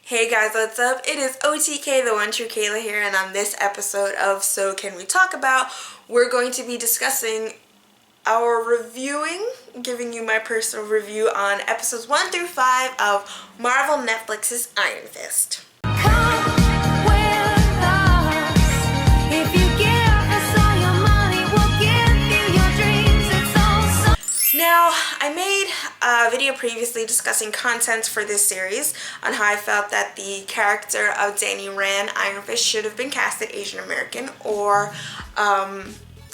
Hey guys, what's up? It is OTK, the One True Kayla here, and on this episode of So Can We Talk About, we're going to be discussing our giving you my personal review on episodes 1 through 5 of Marvel Netflix's Iron Fist. Now, I made a video previously discussing content for this series on how I felt that the character of Danny Rand, Iron Fist, should have been casted Asian American or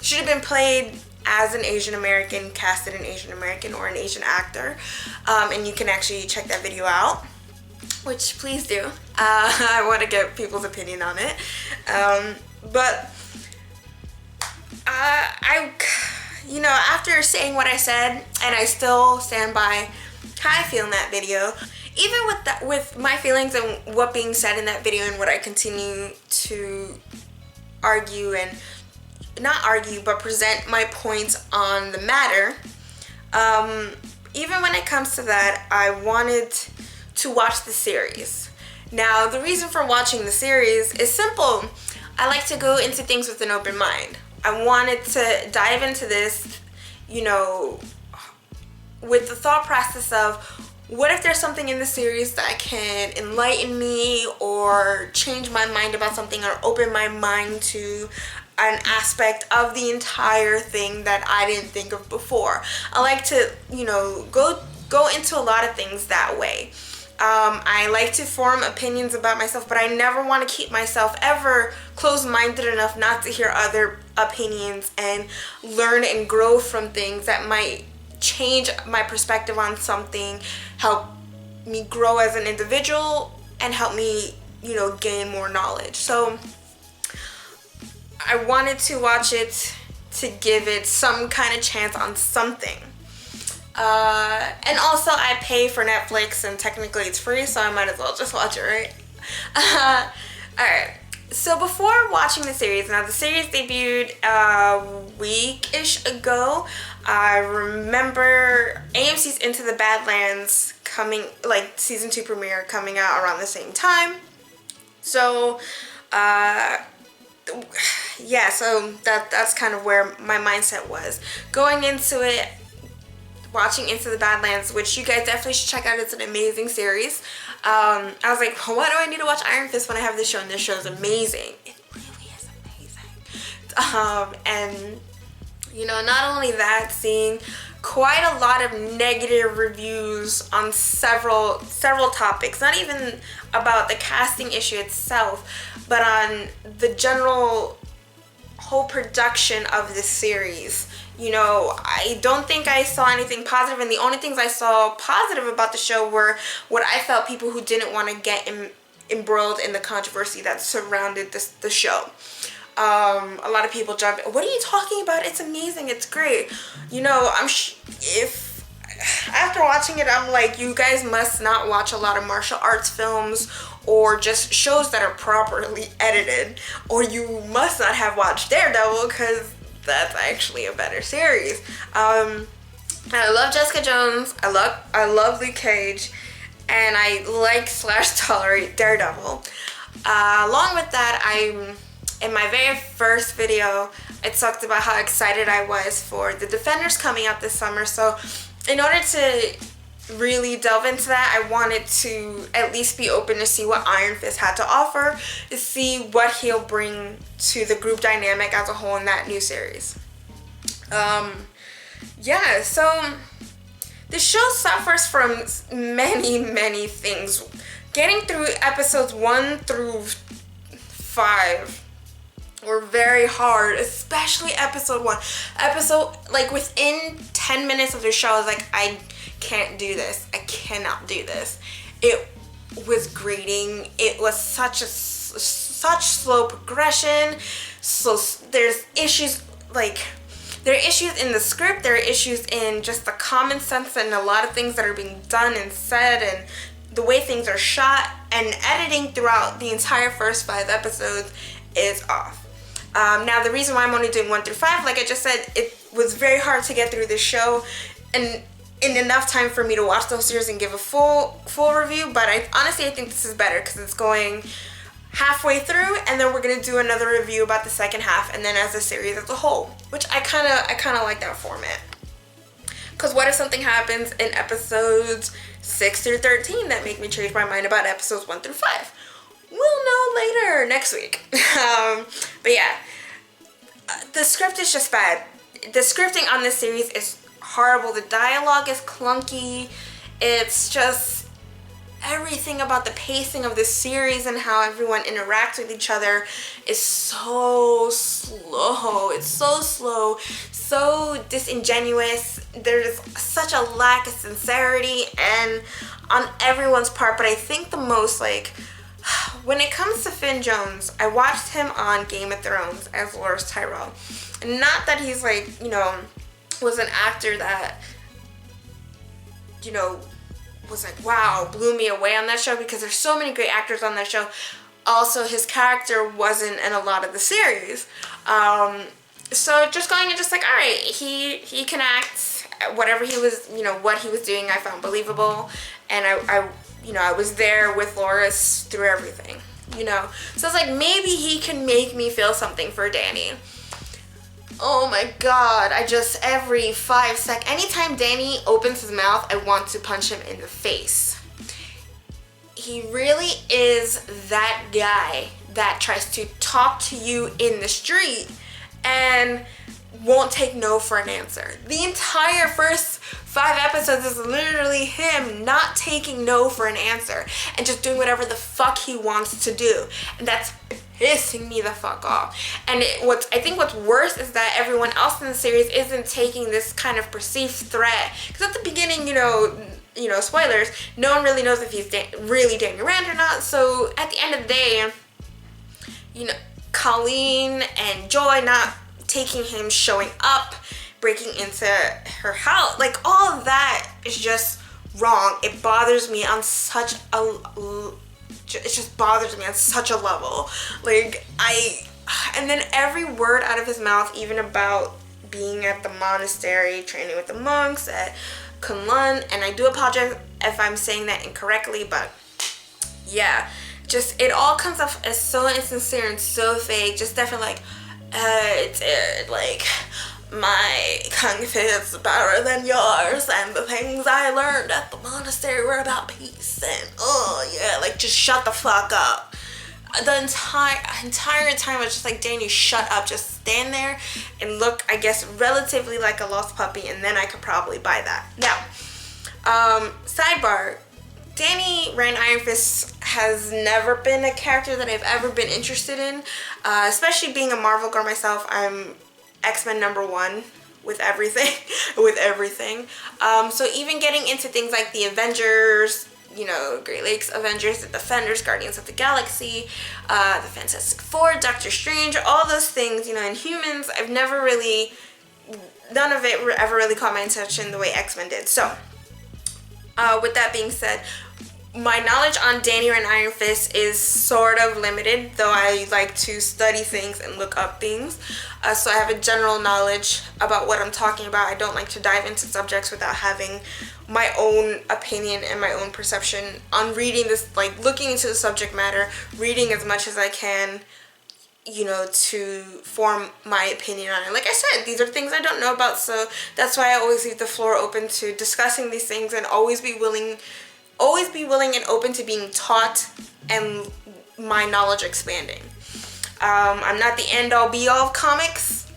should have been played as an Asian American, casted an Asian American or an Asian actor. And you can actually check that video out, which please do. I want to get people's opinion on it. You know, after saying what I said, and I still stand by how I feel in that video, even with my feelings and what being said in that video and what I continue to argue and not argue but present my points on the matter, even when it comes to that, I wanted to watch the series. Now, the reason for watching the series is simple. I like to go into things with an open mind. I wanted to dive into this, you know, with the thought process of what if there's something in the series that can enlighten me or change my mind about something or open my mind to an aspect of the entire thing that I didn't think of before. I like to, you know, go into a lot of things that way. I like to form opinions about myself, but I never want to keep myself ever closed-minded enough not to hear other opinions and learn and grow from things that might change my perspective on something, help me grow as an individual, and help me, you know, gain more knowledge. So I wanted to watch it to give it some kind of chance on something. And also I pay for Netflix and technically it's free, so I might as well just watch it, right? Alright, so before watching the series, now the series debuted a week-ish ago. I remember AMC's Into the Badlands coming, like season 2 premiere coming out around the same time. So, yeah, so that's kind of where my mindset was. Going into it, watching Into the Badlands, which you guys definitely should check out. It's an amazing series. I was like, why do I need to watch Iron Fist when I have this show? And this show is amazing. It really is amazing. And, you know, not only that, seeing quite a lot of negative reviews on several topics. Not even about the casting issue itself, but on the general whole production of this series. You know, I don't think I saw anything positive, and the only things I saw positive about the show were what I felt people who didn't want to get embroiled in the controversy that surrounded the show. A lot of people jump, what are you talking about? It's amazing, it's great. You know, if after watching it, I'm like, you guys must not watch a lot of martial arts films or just shows that are properly edited, or you must not have watched Daredevil, because that's actually a better series. I love Jessica Jones, I love Luke Cage, and I like / tolerate Daredevil. Along with that, in my very first video, I talked about how excited I was for the Defenders coming out this summer. So in order to really delve into that, I wanted to at least be open to see what Iron Fist had to offer, to see what he'll bring to the group dynamic as a whole in that new series. Yeah, so the show suffers from many things. Getting through episodes 1 through 5 were very hard, especially episode 1. Like within 10 minutes of the show, I was like, I can't do this. I cannot do this. It was grating. It was such slow progression. So there's issues, like there are issues in the script, there are issues in just the common sense and a lot of things that are being done and said and the way things are shot, and editing throughout the entire first 5 episodes is off. Now the reason why I'm only doing 1 through 5, like I just said, it was very hard to get through this show, and in enough time for me to watch the whole series and give a full review, but honestly I think this is better because it's going halfway through, and then we're gonna do another review about the second half, and then as a series as a whole, which I kind of like that format. Because what if something happens in episodes 6 through 13 that make me change my mind about episodes 1 through 5? We'll know later next week. But yeah, the script is just bad. The scripting on this series is horrible. The dialogue is clunky. It's just everything about the pacing of this series and how everyone interacts with each other is so slow. It's so slow, so disingenuous. There's such a lack of sincerity and on everyone's part. But I think the most, like, when it comes to Finn Jones, I watched him on Game of Thrones as Loras Tyrell. And not that he's like, you know, was an actor that, you know, was like, wow, blew me away on that show, because there's so many great actors on that show. Also, his character wasn't in a lot of the series. So just going and just like, all right, he can act. Whatever he was, you know, what he was doing, I found believable. And I you know, I was there with Loras through everything, you know. So it's like, maybe he can make me feel something for Danny. Oh my god, I just, every 5 seconds, anytime Danny opens his mouth, I want to punch him in the face. He really is that guy that tries to talk to you in the street and won't take no for an answer. The entire first 5 episodes is literally him not taking no for an answer and just doing whatever the fuck he wants to do. And that's pissing me the fuck off. And I think what's worse is that everyone else in the series isn't taking this kind of perceived threat. Because at the beginning, you know, spoilers, no one really knows if he's really Danny Rand or not. So at the end of the day, you know, Colleen and Joy not taking him, showing up, breaking into her house, like, all of that is just wrong. It bothers me on such a, it just bothers me on such a level. Like, and then every word out of his mouth, even about being at the monastery, training with the monks at Kunlun, and I do apologize if I'm saying that incorrectly, but yeah, just, it all comes off as so insincere and so fake. Just definitely like, like, my kung fu is better than yours, and the things I learned at the monastery were about peace, and oh yeah, like, just shut the fuck up. The entire time I was just like, Danny, shut up, just stand there and look, I guess, relatively like a lost puppy, and then I could probably buy that. Now, sidebar, Danny Rand Iron Fist has never been a character that I've ever been interested in, especially being a Marvel girl myself. I'm X-Men #1 with everything, so even getting into things like the Avengers, you know, Great Lakes Avengers, the Defenders, Guardians of the Galaxy, the Fantastic Four, Doctor Strange, all those things, you know, and Humans, I've never really, none of it ever really caught my attention the way X-Men did. So, with that being said, my knowledge on Danny Rand Iron Fist is sort of limited, though I like to study things and look up things. So I have a general knowledge about what I'm talking about. I don't like to dive into subjects without having my own opinion and my own perception on reading this, like looking into the subject matter, reading as much as I can, you know, to form my opinion on it. Like I said, these are things I don't know about, so that's why I always leave the floor open to discussing these things, and always be willing and open to being taught and my knowledge expanding. I'm not the end-all be-all of comics.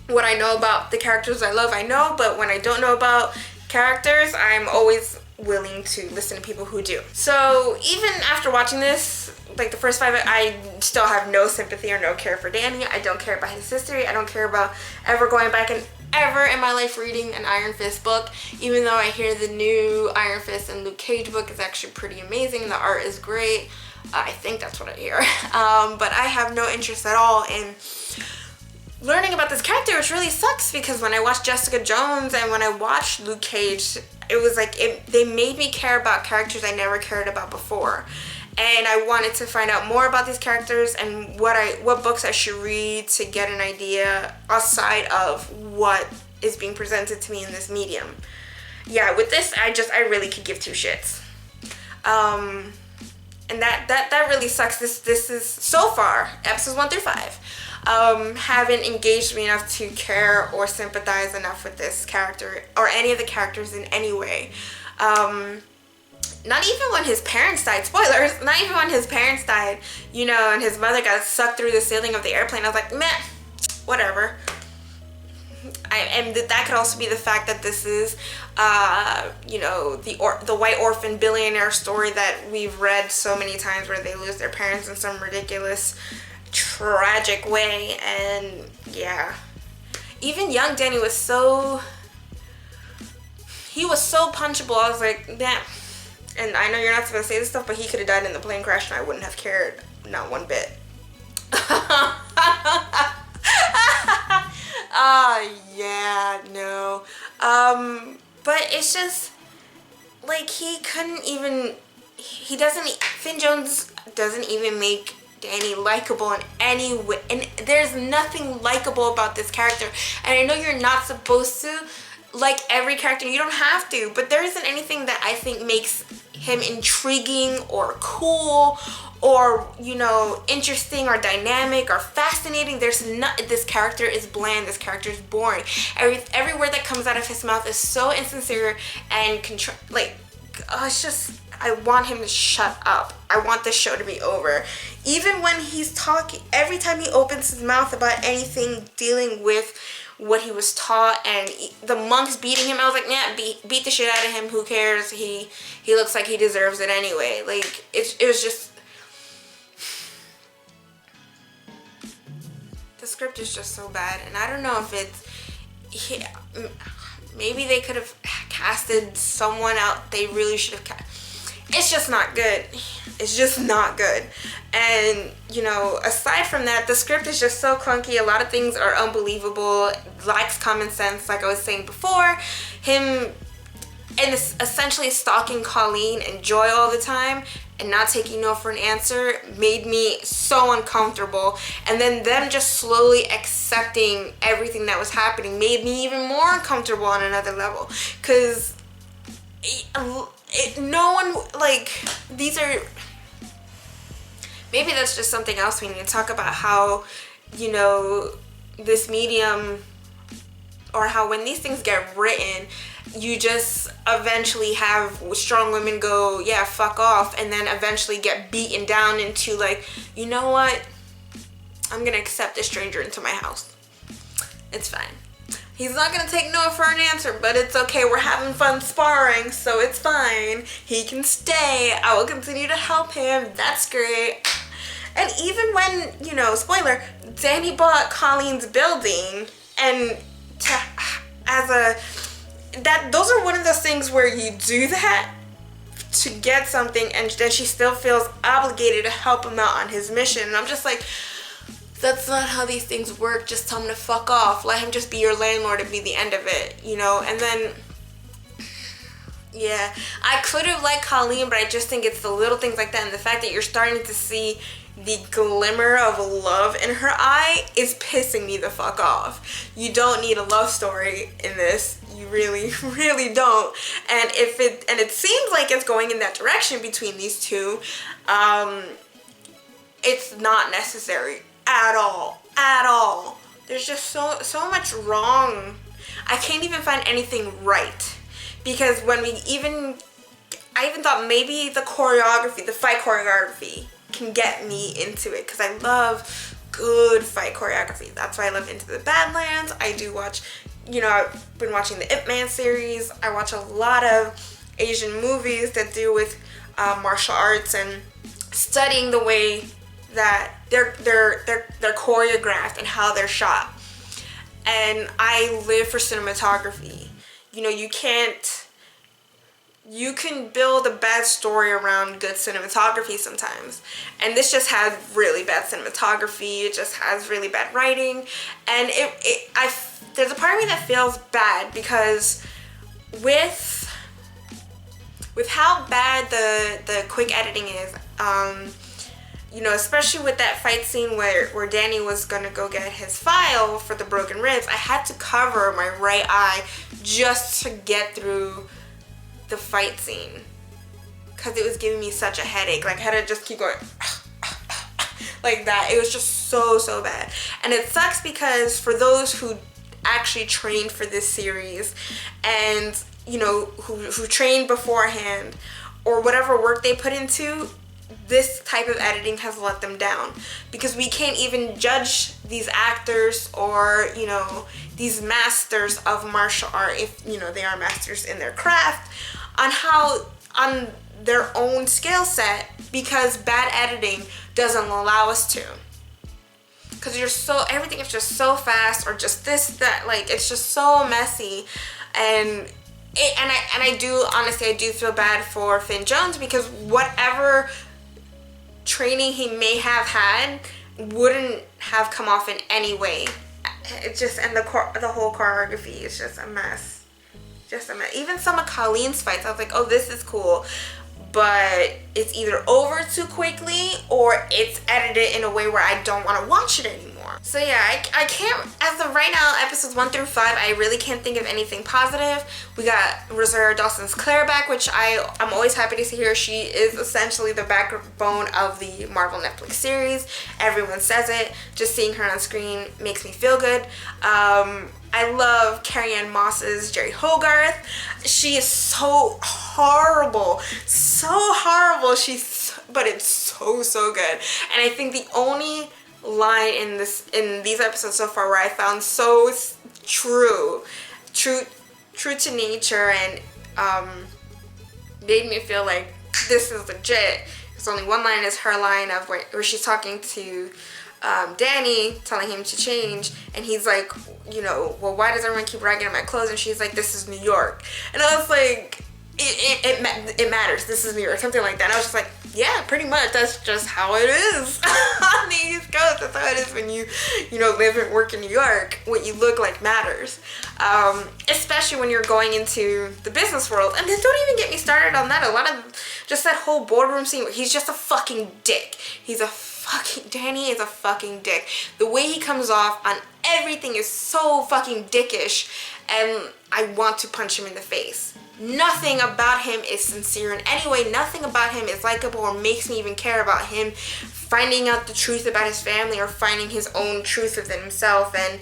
What I know about the characters I love, I know, but when I don't know about characters, I'm always willing to listen to people who do. So even after watching this, like the first 5, I still have no sympathy or no care for Danny. I don't care about his history. I don't care about ever going back and ever in my life reading an Iron Fist book, even though I hear the new Iron Fist and Luke Cage book is actually pretty amazing. The art is great. I think that's what I hear. But I have no interest at all in learning about this character, which really sucks, because when I watched Jessica Jones and when I watched Luke Cage, it was like, they made me care about characters I never cared about before. And I wanted to find out more about these characters and what books I should read to get an idea outside of what is being presented to me in this medium. yeah, with this, I really could give two shits. And that really sucks. This is, so far, episodes 1 through 5, haven't engaged me enough to care or sympathize enough with this character or any of the characters in any way. Not even when his parents died, spoilers, not even when his parents died, you know, and his mother got sucked through the ceiling of the airplane. I was like, meh, whatever. And that could also be the fact that this is, you know, the white orphan billionaire story that we've read so many times, where they lose their parents in some ridiculous, tragic way. And yeah, even young Danny was so, he was so punchable. I was like, damn. And I know you're not supposed to say this stuff, but he could have died in the plane crash and I wouldn't have cared, not one bit. Yeah, no. But it's just, like, Finn Jones doesn't even make Danny likable in any way. And there's nothing likable about this character. And I know you're not supposed to like every character, you don't have to, but there isn't anything that I think makes him intriguing or cool or, you know, interesting or dynamic or fascinating. This character is bland, this character is boring. Every word that comes out of his mouth is so insincere and it's just, I want him to shut up. I want this show to be over. Even when he's talking, every time he opens his mouth about anything dealing with what he was taught and the monks beating him, I was like, nah, beat the shit out of him, who cares? He looks like he deserves it anyway. Like, it was just, the script is just so bad. And I don't know if maybe they could have casted someone out they really should have cast. It's just not good. It's just not good. And, you know, aside from that, the script is just so clunky. A lot of things are unbelievable. Lacks common sense, like I was saying before. Him and essentially stalking Colleen and Joy all the time and not taking no for an answer made me so uncomfortable. And then them just slowly accepting everything that was happening made me even more uncomfortable on another level. Because no one, like, these are, maybe that's just something else we need to talk about, how, you know, this medium, or how when these things get written, you just eventually have strong women go, yeah, fuck off, and then eventually get beaten down into, like, you know what, I'm gonna accept a stranger into my house. It's fine. He's not gonna take no for an answer, but it's okay. We're having fun sparring, so it's fine. He can stay. I will continue to help him. That's great. And even when, you know, spoiler, Danny bought Colleen's building, and those are one of those things where you do that to get something, and then she still feels obligated to help him out on his mission. And I'm just like, that's not how these things work. Just tell him to fuck off. Let him just be your landlord and be the end of it, you know? And then, yeah, I could have liked Colleen, but I just think it's the little things like that, and the fact that you're starting to see the glimmer of love in her eye is pissing me the fuck off. You don't need a love story in this. You really, really don't. And it seems like it's going in that direction between these two. It's not necessary. At all. There's just so much wrong. I can't even find anything right, because when I even thought maybe the fight choreography can get me into it, because I love good fight choreography. That's why I love Into the Badlands. I do watch, you know, I've been watching the Ip Man series. I watch a lot of Asian movies that deal with martial arts and studying the way that they're choreographed and how they're shot. And I live for cinematography. You know, you can build a bad story around good cinematography sometimes. And this just had really bad cinematography. It just has really bad writing. And there's a part of me that feels bad, because with how bad the quick editing is, you know, especially with that fight scene where Danny was gonna go get his file for the broken ribs, I had to cover my right eye just to get through the fight scene, because it was giving me such a headache. Like, I had to just keep going like that. It was just so bad. And it sucks because for those who actually trained for this series and, you know, who trained beforehand or whatever work they put into, this type of editing has let them down, because we can't even judge these actors or, you know, these masters of martial art, if, you know, they are masters in their craft, on their own skill set, because bad editing doesn't allow us to. Because everything is just so fast, or just this, that, like, it's just so messy. And I do, honestly, I do feel bad for Finn Jones, because whatever training he may have had wouldn't have come off in any way. It just, and the whole choreography is just a mess. Just a mess. Even some of Colleen's fights, I was like, oh, this is cool. But it's either over too quickly or it's edited in a way where I don't want to watch it anymore. So yeah, I can't, as of right now, episodes 1 through 5, I really can't think of anything positive. We got Rosario Dawson's Claire back, which I'm always happy to see her. She is essentially the backbone of the Marvel Netflix series. Everyone says it. Just seeing her on screen makes me feel good. I love Carrie-Anne Moss's Jerry Hogarth. She is so horrible. So horrible. But it's so good. And I think the only line in these episodes so far where I found so true to nature and made me feel like this is legit. There's only one line, is her line of where she's talking to Danny, telling him to change, and he's like, you know, well, why does everyone keep ragging on my clothes? And she's like, this is New York. And I was like, it matters, this is New York, something like that. And I was just like, yeah, pretty much, that's just how it is on the East Coast. That's how it is when you know, live and work in New York. What you look like matters, especially when you're going into the business world. And then don't even get me started on that. A lot of just that whole boardroom scene where he's just a fucking dick. Danny is a fucking dick. The way he comes off on everything is so fucking dickish, and I want to punch him in the face. Nothing about him is sincere in any way. Nothing about him is likable or makes me even care about him finding out the truth about his family or finding his own truth within himself, and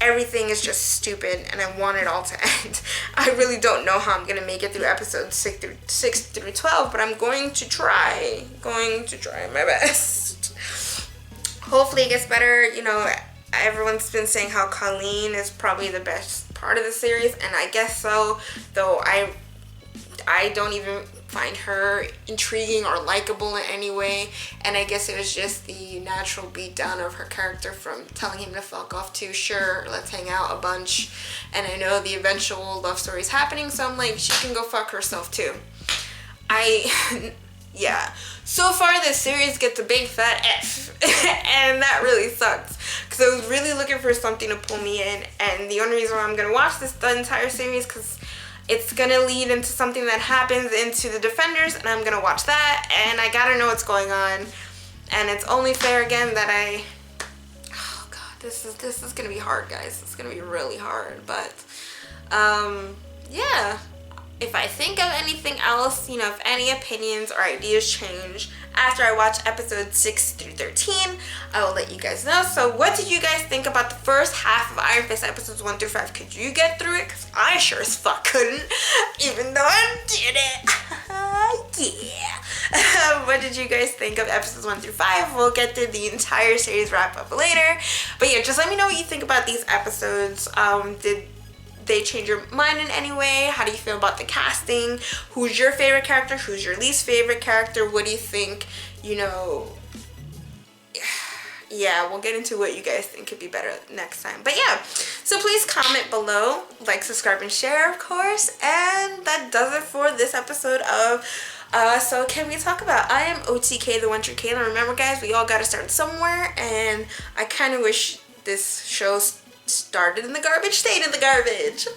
everything is just stupid, and I want it all to end. I really don't know how I'm going to make it through episodes 6 through 12, but I'm going to try my best. Hopefully it gets better. You know, everyone's been saying how Colleen is probably the best part of the series, and I guess so, though I don't even find her intriguing or likable in any way, and I guess it was just the natural beatdown of her character from telling him to fuck off to, sure, let's hang out a bunch, and I know the eventual love story is happening, so I'm like, she can go fuck herself too. Yeah. So far, this series gets a big fat F, and that really sucks, because I was really looking for something to pull me in, and the only reason why I'm going to watch the entire series, because it's going to lead into something that happens into the Defenders, and I'm going to watch that, and I got to know what's going on, and it's only fair, again, that oh god, this is going to be hard, guys. It's going to be really hard, but, yeah. If I think of anything else, you know, if any opinions or ideas change after I watch episodes 6 through 13, I will let you guys know. So what did you guys think about the first half of Iron Fist episodes 1 through 5? Could you get through it? Because I sure as fuck couldn't, even though I did it. Yeah. What did you guys think of episodes 1 through 5? We'll get through the entire series wrap up later. But yeah, just let me know what you think about these episodes. Did they change your mind in any way? How do you feel about the casting? Who's your favorite character? Who's your least favorite character? What do you think, you know? Yeah, we'll get into what you guys think could be better next time. But yeah, so please comment below, like, subscribe, and share, of course. And that does it for this episode of So Can We Talk About? I am OTK, the One True Kayla. Remember, guys, we all got to start somewhere, and I kind of wish this show started in the garbage, stayed in the garbage.